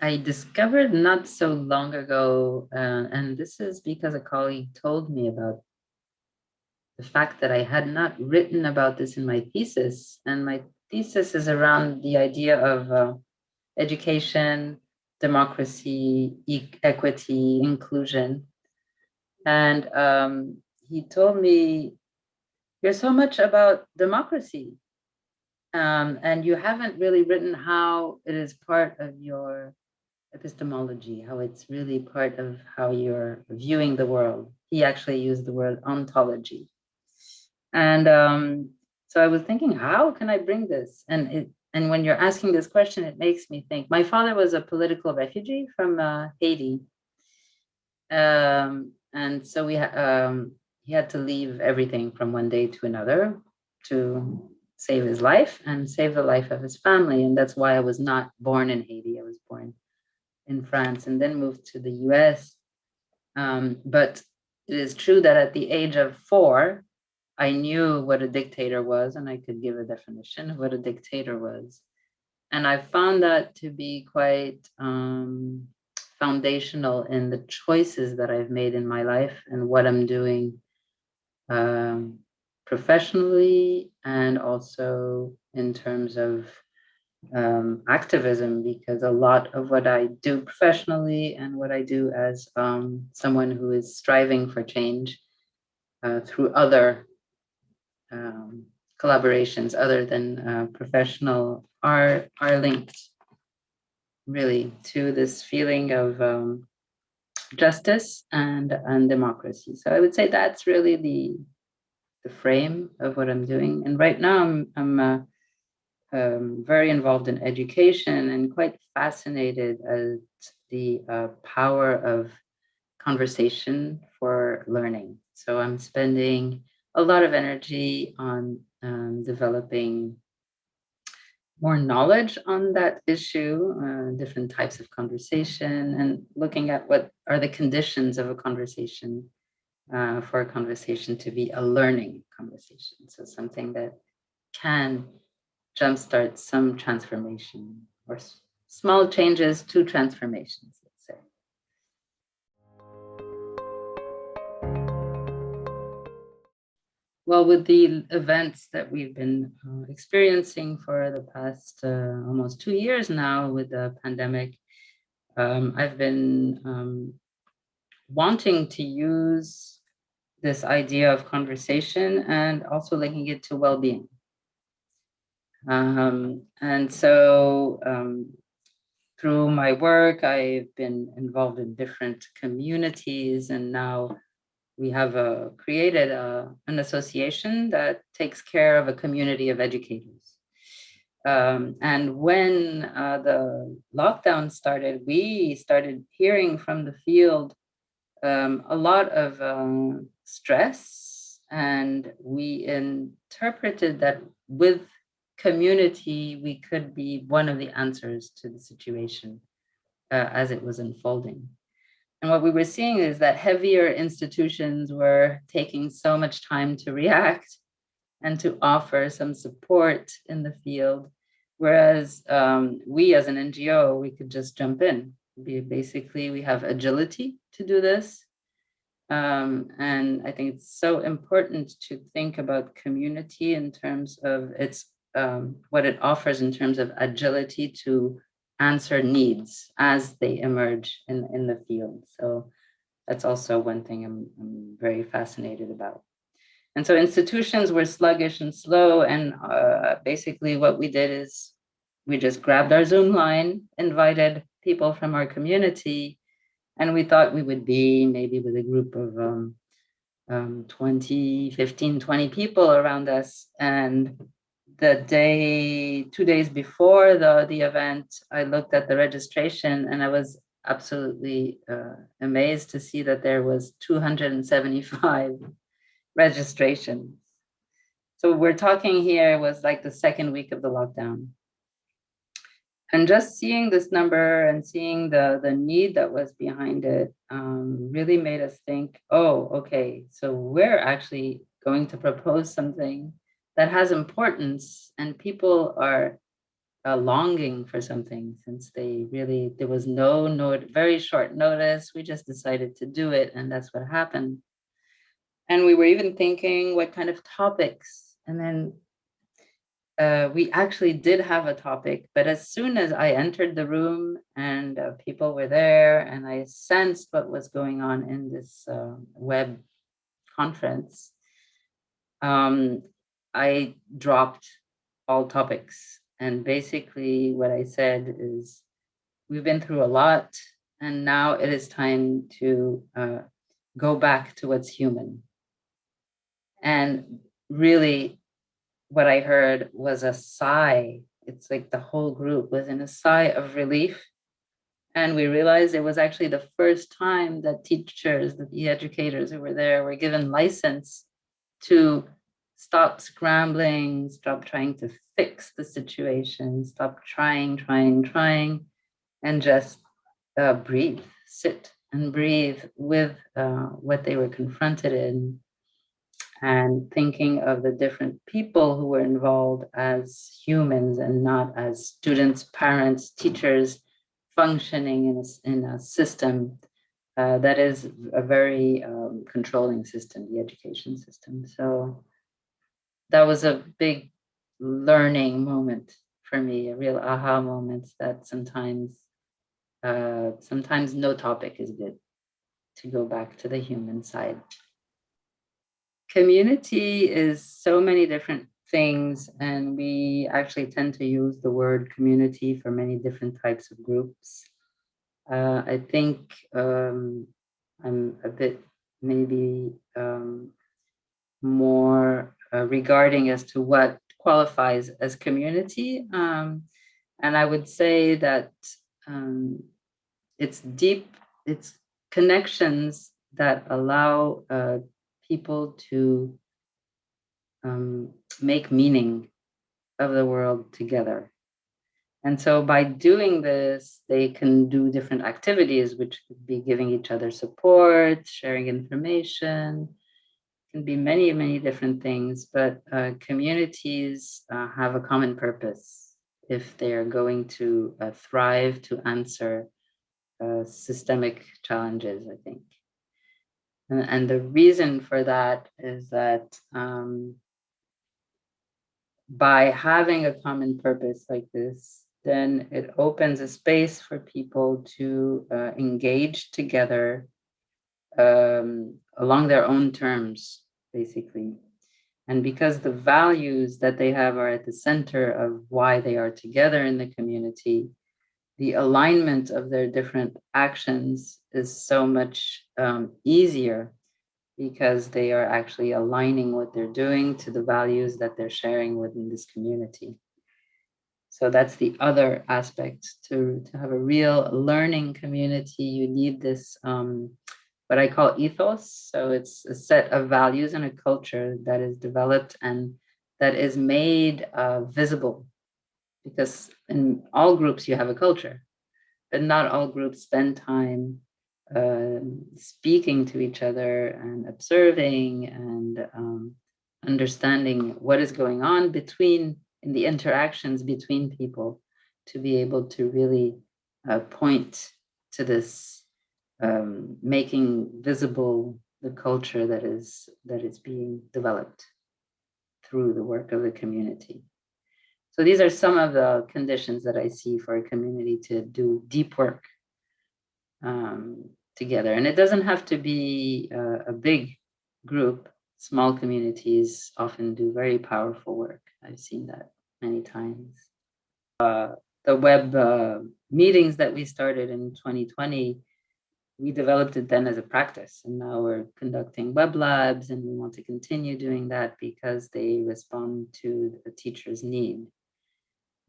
I discovered not so long ago, and this is because a colleague told me about the fact that I had not written about this in my thesis. And my thesis is around the idea of education, democracy, equity, inclusion. And he told me, "You're so much about democracy, and you haven't really written how it is part of your epistemology, how it's really part of how you're viewing the world." He actually used the word ontology. And so I was thinking, how can I bring this? And when you're asking this question, it makes me think. My father was a political refugee from Haiti, and so he had to leave everything from one day to another to save his life and save the life of his family. And that's why I was not born in Haiti. I was born in France and then moved to the US. But it is true that at the age of 4, I knew what a dictator was, and I could give a definition of what a dictator was. And I found that to be quite foundational in the choices that I've made in my life and what I'm doing um, professionally and also in terms of activism, because a lot of what I do professionally and what I do as someone who is striving for change through other um, collaborations other than professional are linked really to this feeling of justice and democracy. So I would say that's really the frame of what I'm doing. And right now I'm very involved in education and quite fascinated at the power of conversation for learning. So I'm spending a lot of energy on developing more knowledge on that issue, different types of conversation, and looking at what are the conditions of a conversation for a conversation to be a learning conversation. So something that can jumpstart some transformation or small changes to transformations, let's say. Well, with the events that we've been experiencing for the past almost 2 years now with the pandemic, I've been wanting to use this idea of conversation and also linking it to well-being. And so through my work, I've been involved in different communities, and now we have created an association that takes care of a community of educators. And when the lockdown started, we started hearing from the field a lot of stress, and we interpreted that with community, we could be one of the answers to the situation as it was unfolding. And what we were seeing is that heavier institutions were taking so much time to react and to offer some support in the field, whereas we as an NGO, we could just jump in. We have agility to do this. And I think it's so important to think about community in terms of its what it offers in terms of agility to answer needs as they emerge in the field. So that's also one thing I'm very fascinated about. And so institutions were sluggish and slow. And basically what we did is we just grabbed our Zoom line, invited people from our community, and we thought we would be maybe with a group of 20 people around us. And the 2 days before the event, I looked at the registration and I was absolutely amazed to see that there was 275 registrations. So we're talking here was like the second week of the lockdown. And just seeing this number and seeing the need that was behind it really made us think, oh, okay, so we're actually going to propose something that has importance, and people are longing for something, since there was very short notice. We just decided to do it, and that's what happened. And we were even thinking what kind of topics. And then we actually did have a topic, but as soon as I entered the room and people were there, and I sensed what was going on in this web conference, I dropped all topics. And basically, what I said is, we've been through a lot, and now it is time to go back to what's human. And really, what I heard was a sigh. It's like the whole group was in a sigh of relief. And we realized it was actually the first time that teachers, the educators who were there, were given license to stop scrambling, stop trying to fix the situation, stop trying, and just breathe, sit and breathe with what they were confronted in, and thinking of the different people who were involved as humans and not as students, parents, teachers, functioning in a system that is a very controlling system, the education system. So that was a big learning moment for me, a real aha moment, that sometimes no topic is good, to go back to the human side. Community is so many different things, and we actually tend to use the word community for many different types of groups. I think I'm a bit maybe more regarding as to what qualifies as community. And I would say that it's connections that allow people to make meaning of the world together. And so by doing this, they can do different activities, which could be giving each other support, sharing information, can be many, many different things. But communities have a common purpose if they are going to thrive to answer systemic challenges, I think. And the reason for that is that by having a common purpose like this, then it opens a space for people to engage together along their own terms, basically. And because the values that they have are at the center of why they are together in the community, the alignment of their different actions is so much easier, because they are actually aligning what they're doing to the values that they're sharing within this community. So that's the other aspect. To have a real learning community, you need this, what I call ethos. So it's a set of values and a culture that is developed and that is made visible. Because in all groups, you have a culture, but not all groups spend time speaking to each other and observing and understanding what is going on in the interactions between people, to be able to really point to this, making visible the culture that is being developed through the work of the community. So these are some of the conditions that I see for a community to do deep work together. And it doesn't have to be a big group. Small communities often do very powerful work. I've seen that many times. The web meetings that we started in 2020, we developed it then as a practice. And now we're conducting web labs, and we want to continue doing that because they respond to the teacher's need.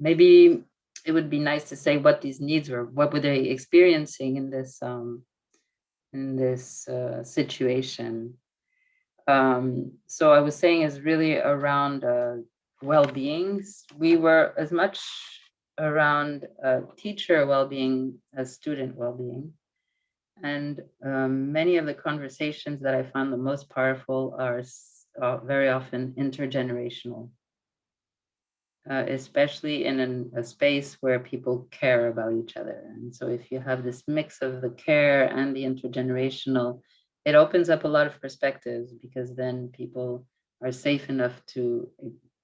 Maybe it would be nice to say what these needs were. What were they experiencing in this situation? So I was saying is really around well-being. We were as much around teacher well-being as student well-being. And many of the conversations that I found the most powerful are very often intergenerational. especially in a space where people care about each other. And so if you have this mix of the care and the intergenerational, it opens up a lot of perspectives, because then people are safe enough to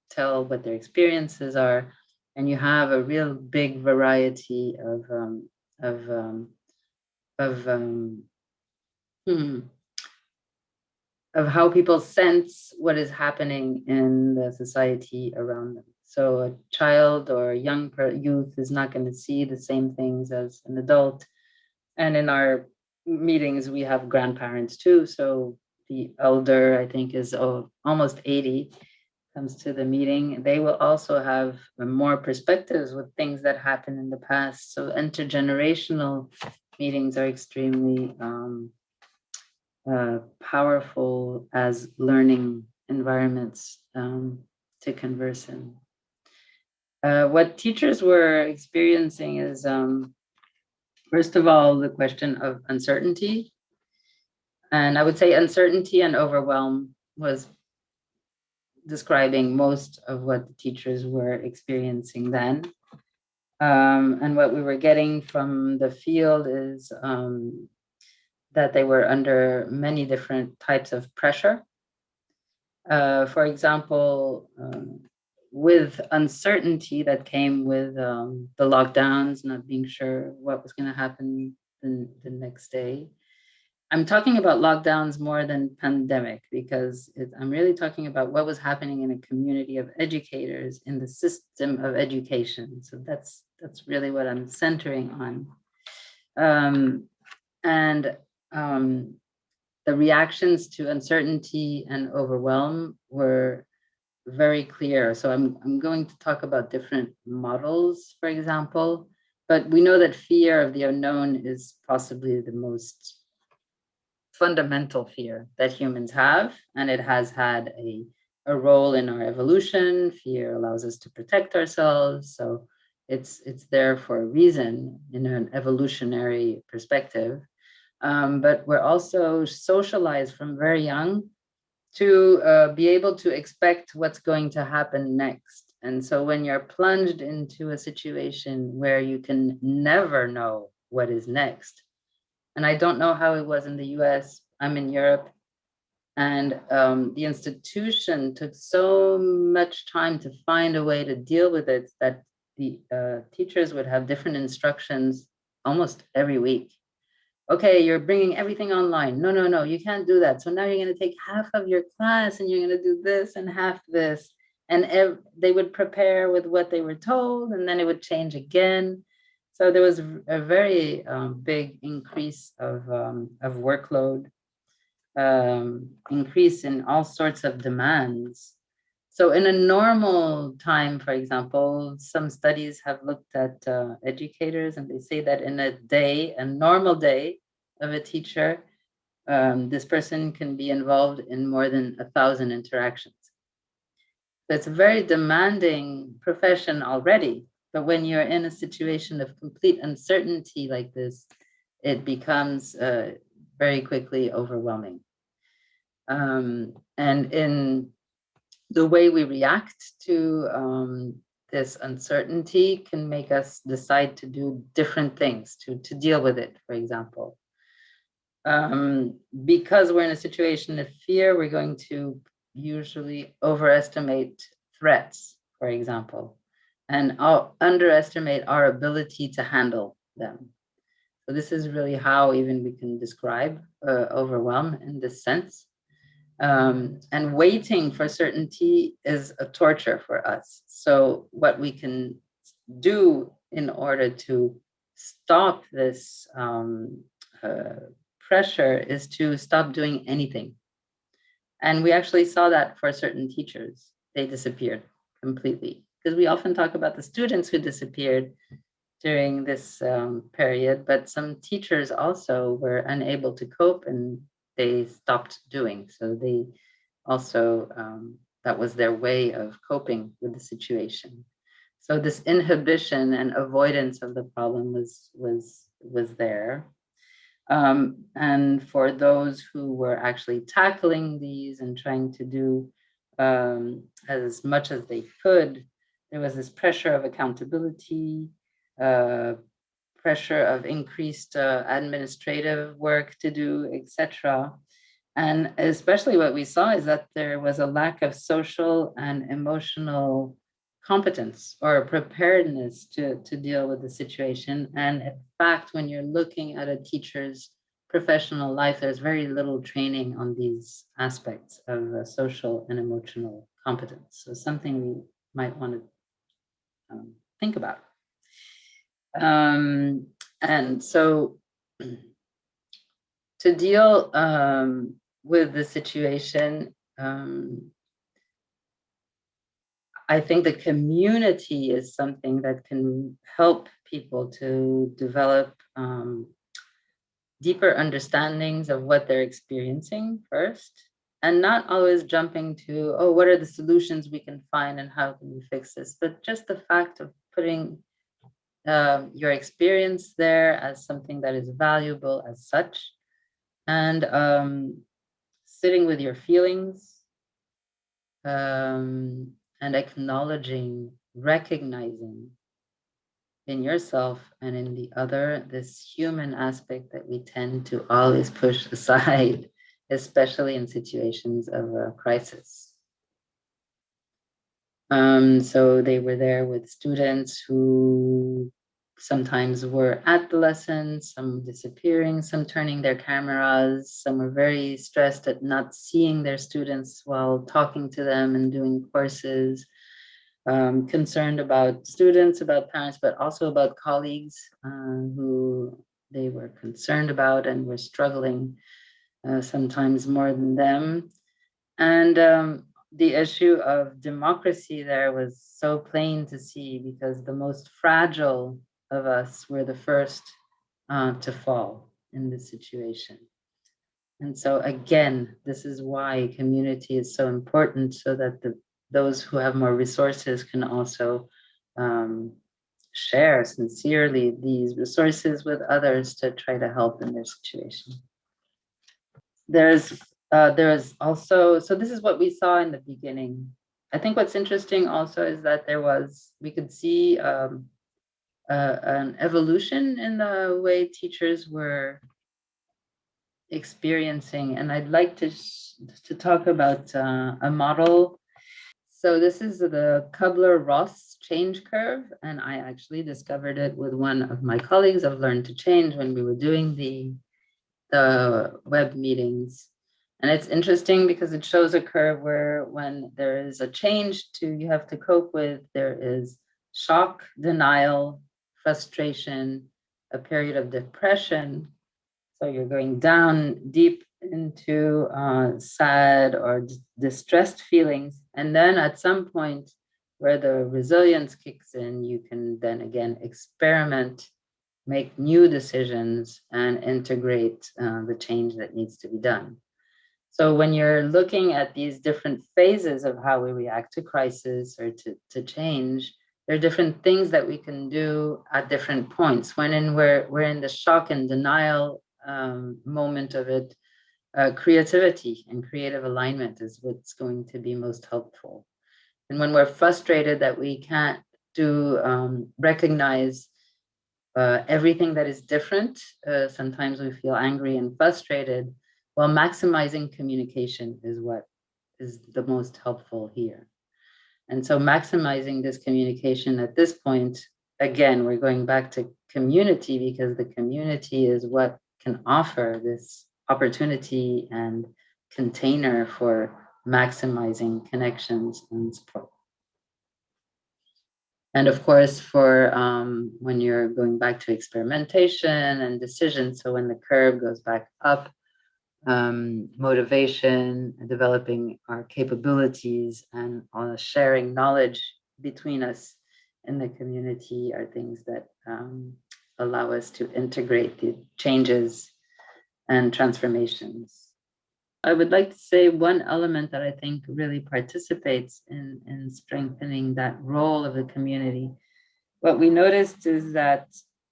tell what their experiences are, and you have a real big variety of of um, hmm, of how people sense what is happening in the society around them. So a child or a young youth is not going to see the same things as an adult. And in our meetings, we have grandparents too. So the elder, I think, is almost 80, comes to the meeting. They will also have more perspectives with things that happened in the past. So intergenerational meetings are extremely powerful as learning environments to converse in. What teachers were experiencing is, first of all, the question of uncertainty. And I would say uncertainty and overwhelm was describing most of what the teachers were experiencing then. And what we were getting from the field is that they were under many different types of pressure. For example, with uncertainty that came with the lockdowns, not being sure what was going to happen the next day. I'm talking about lockdowns more than pandemic, because I'm really talking about what was happening in a community of educators in the system of education. So that's really what I'm centering on. And the reactions to uncertainty and overwhelm were very clear. So I'm going to talk about different models, for example, but we know that fear of the unknown is possibly the most fundamental fear that humans have, and it has had a role in our evolution. Fear allows us to protect ourselves, so it's there for a reason in an evolutionary perspective. But we're also socialized from very young to be able to expect what's going to happen next. And so when you're plunged into a situation where you can never know what is next, and I don't know how it was in the US, I'm in Europe, and the institution took so much time to find a way to deal with it that the teachers would have different instructions almost every week. Okay, you're bringing everything online. No, no, no, you can't do that. So now you're going to take half of your class and you're going to do this and half this. And they would prepare with what they were told, and then it would change again. So there was a very big increase of workload, increase in all sorts of demands. So in a normal time, for example, some studies have looked at educators, and they say that in a day, a normal day of a teacher, this person can be involved in more than 1,000 interactions. So it's a very demanding profession already, but when you're in a situation of complete uncertainty like this, it becomes very quickly overwhelming. And in the way we react to this uncertainty can make us decide to do different things to deal with it, for example. Because we're in a situation of fear, we're going to usually overestimate threats, for example, and underestimate our ability to handle them. So this is really how even we can describe overwhelm in this sense. And waiting for certainty is a torture for us. So what we can do in order to stop this pressure is to stop doing anything. And we actually saw that for certain teachers. They disappeared completely, because we often talk about the students who disappeared during this period, but some teachers also were unable to cope and they stopped doing. So they also, that was their way of coping with the situation. So this inhibition and avoidance of the problem was there. And for those who were actually tackling these and trying to do as much as they could there was this pressure of accountability, uh, pressure of increased administrative work to do, etc. And especially what we saw is that there was a lack of social and emotional competence or preparedness to deal with the situation. And in fact, when you're looking at a teacher's professional life, there's very little training on these aspects of social and emotional competence. So something we might want to think about. And so to deal with the situation, I think the community is something that can help people to develop deeper understandings of what they're experiencing first, and not always jumping to, oh, what are the solutions we can find and how can we fix this? But just the fact of putting your experience there as something that is valuable as such, and sitting with your feelings, and acknowledging, recognizing in yourself and in the other this human aspect that we tend to always push aside, especially in situations of a crisis. So they were there with students who sometimes were at the lessons, some disappearing, some turning their cameras, some were very stressed at not seeing their students while talking to them and doing courses, concerned about students, about parents, but also about colleagues who they were concerned about and were struggling sometimes more than them. And the issue of democracy there was so plain to see, because the most fragile of us were the first to fall in this situation. And so again, this is why community is so important, so that those who have more resources can also share sincerely these resources with others to try to help in their situation. There is also, so this is what we saw in the beginning. I think what's interesting also is that we could see an evolution in the way teachers were experiencing, and I'd like to talk about a model. So this is the Kubler-Ross change curve, and I actually discovered it with one of my colleagues of Learn to Change when we were doing the web meetings. And it's interesting because it shows a curve where when there is a change you have to cope with, there is shock, denial, frustration, a period of depression. So you're going down deep into sad or distressed feelings. And then at some point where the resilience kicks in, you can then again experiment, make new decisions, and integrate the change that needs to be done. So when you're looking at these different phases of how we react to crisis or to change, there are different things that we can do at different points. When we're in the shock and denial moment of it, creativity and creative alignment is what's going to be most helpful. And when we're frustrated that we can't recognize everything that is different, sometimes we feel angry and frustrated. Well, maximizing communication is what is the most helpful here. And so maximizing this communication at this point, again, we're going back to community, because the community is what can offer this opportunity and container for maximizing connections and support. And of course, for when you're going back to experimentation and decision, so when the curve goes back up, motivation, developing our capabilities, and sharing knowledge between us in the community are things that allow us to integrate the changes and transformations. I would like to say one element that I think really participates in strengthening that role of the community. What we noticed is that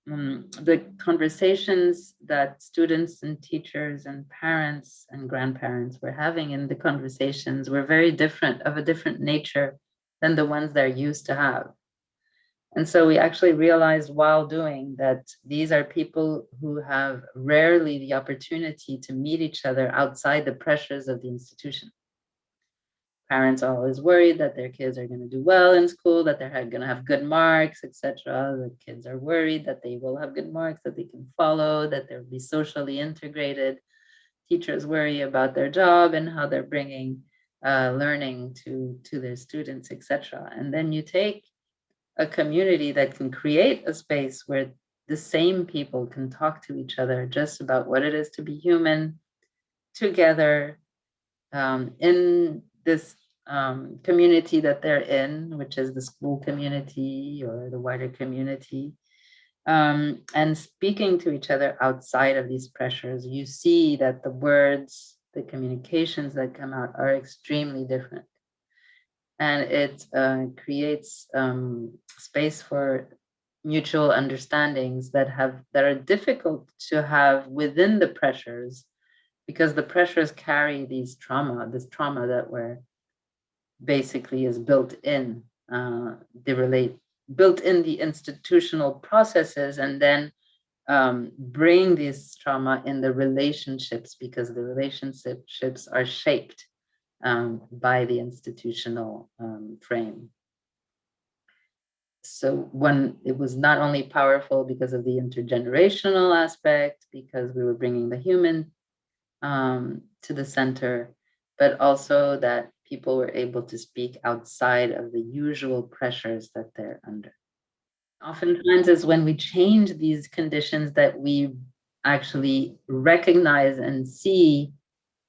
the conversations that students and teachers and parents and grandparents were having in the conversations were very different, of a different nature than the ones they're used to have. And so we actually realized while doing that these are people who have rarely the opportunity to meet each other outside the pressures of the institution. Parents are always worried that their kids are going to do well in school, that they're going to have good marks, etc. The kids are worried that they will have good marks, that they can follow, that they'll be socially integrated. Teachers worry about their job and how they're bringing learning to their students, etc. And then you take a community that can create a space where the same people can talk to each other just about what it is to be human together in this community that they're in, which is the school community or the wider community, and speaking to each other outside of these pressures. You see that the words, the communications that come out are extremely different. And it creates space for mutual understandings that are difficult to have within the pressures, because the pressures carry this trauma that we're basically is built in built in the institutional processes, and then bring this trauma in the relationships, because the relationships are shaped by the institutional frame. So when it was not only powerful because of the intergenerational aspect, because we were bringing the human to the center, but also that people were able to speak outside of the usual pressures that they're under. Oftentimes is when we change these conditions that we actually recognize and see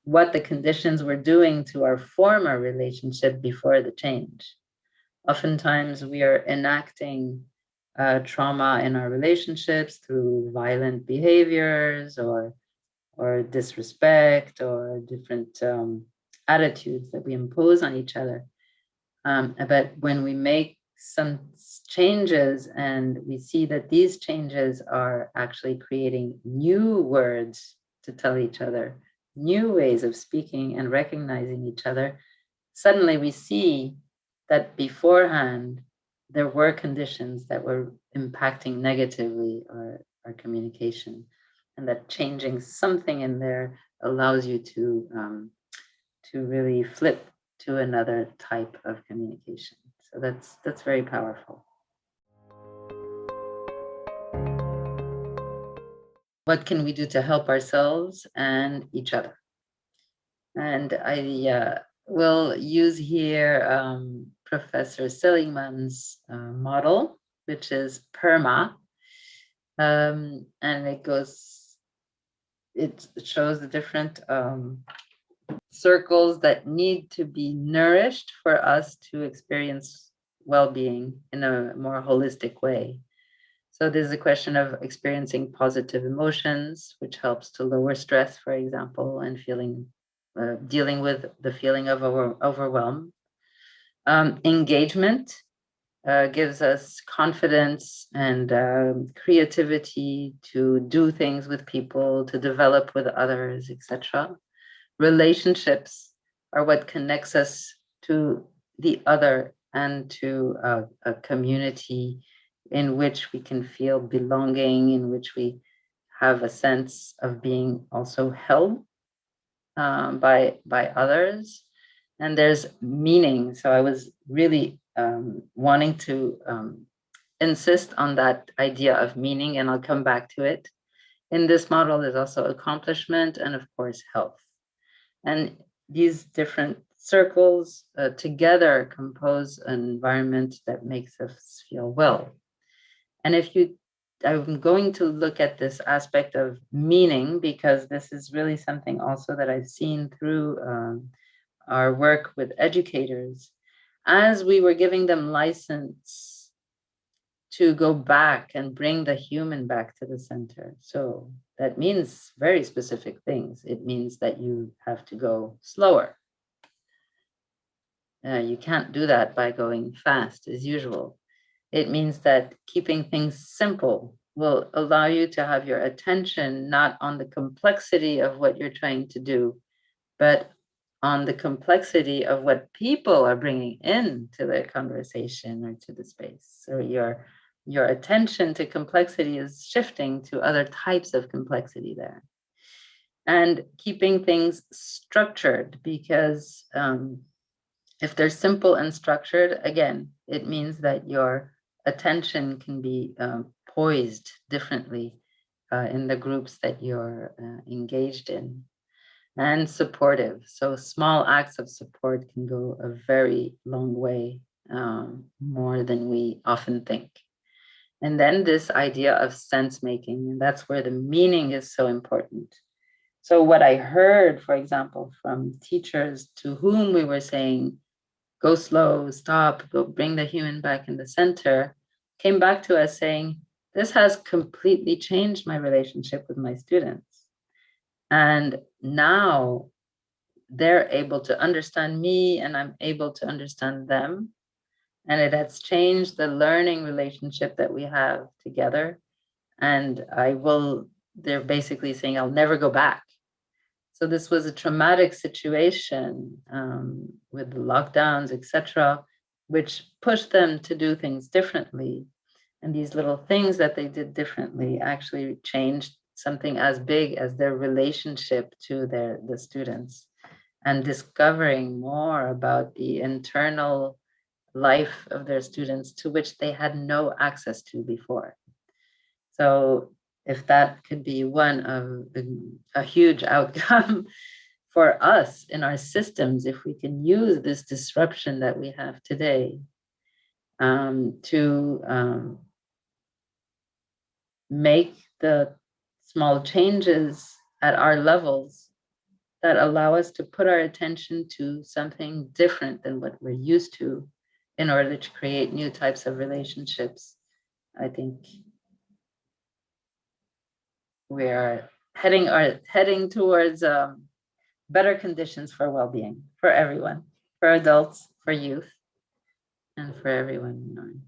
what the conditions were doing to our former relationship before the change. Oftentimes we are enacting trauma in our relationships through violent behaviors or disrespect or different attitudes that we impose on each other. But when we make some changes and we see that these changes are actually creating new words to tell each other, new ways of speaking and recognizing each other, suddenly we see that beforehand there were conditions that were impacting negatively our communication, and that changing something in there allows you to really flip to another type of communication. So that's very powerful. What can we do to help ourselves and each other? And I will use here Professor Seligman's model, which is PERMA. And it shows the different circles that need to be nourished for us to experience well-being in a more holistic way. So there's a question of experiencing positive emotions, which helps to lower stress, for example, and dealing with the feeling of overwhelm. Engagement gives us confidence and creativity to do things with people, to develop with others, etc. Relationships are what connects us to the other and to a community in which we can feel belonging, in which we have a sense of being also held by others. And there's meaning. So I was really wanting to insist on that idea of meaning, and I'll come back to it. In this model, there's also accomplishment and, of course, health. And these different circles together compose an environment that makes us feel well. And I'm going to look at this aspect of meaning, because this is really something also that I've seen through our work with educators. As we were giving them license to go back and bring the human back to the center. So that means very specific things. It means that you have to go slower. You can't do that by going fast as usual. It means that keeping things simple will allow you to have your attention not on the complexity of what you're trying to do, but on the complexity of what people are bringing into the conversation or to the space. So your attention to complexity is shifting to other types of complexity there. And keeping things structured, because if they're simple and structured, again, it means that your attention can be poised differently in the groups that you're engaged in, and supportive. So small acts of support can go a very long way, more than we often think. And then this idea of sense making, and that's where the meaning is so important. So what I heard, for example, from teachers to whom we were saying, go slow, stop, go bring the human back in the center, came back to us saying, this has completely changed my relationship with my students. And now they're able to understand me and I'm able to understand them. And it has changed the learning relationship that we have together. And they're basically saying, I'll never go back. So this was a traumatic situation with the lockdowns, etc., which pushed them to do things differently. And these little things that they did differently actually changed something as big as their relationship to the students, and discovering more about the internal life of their students to which they had no access to before. So if that could be one of a huge outcome for us in our systems, if we can use this disruption that we have today to make the small changes at our levels that allow us to put our attention to something different than what we're used to in order to create new types of relationships, I think we are heading towards better conditions for well-being for everyone, for adults, for youth, and for everyone.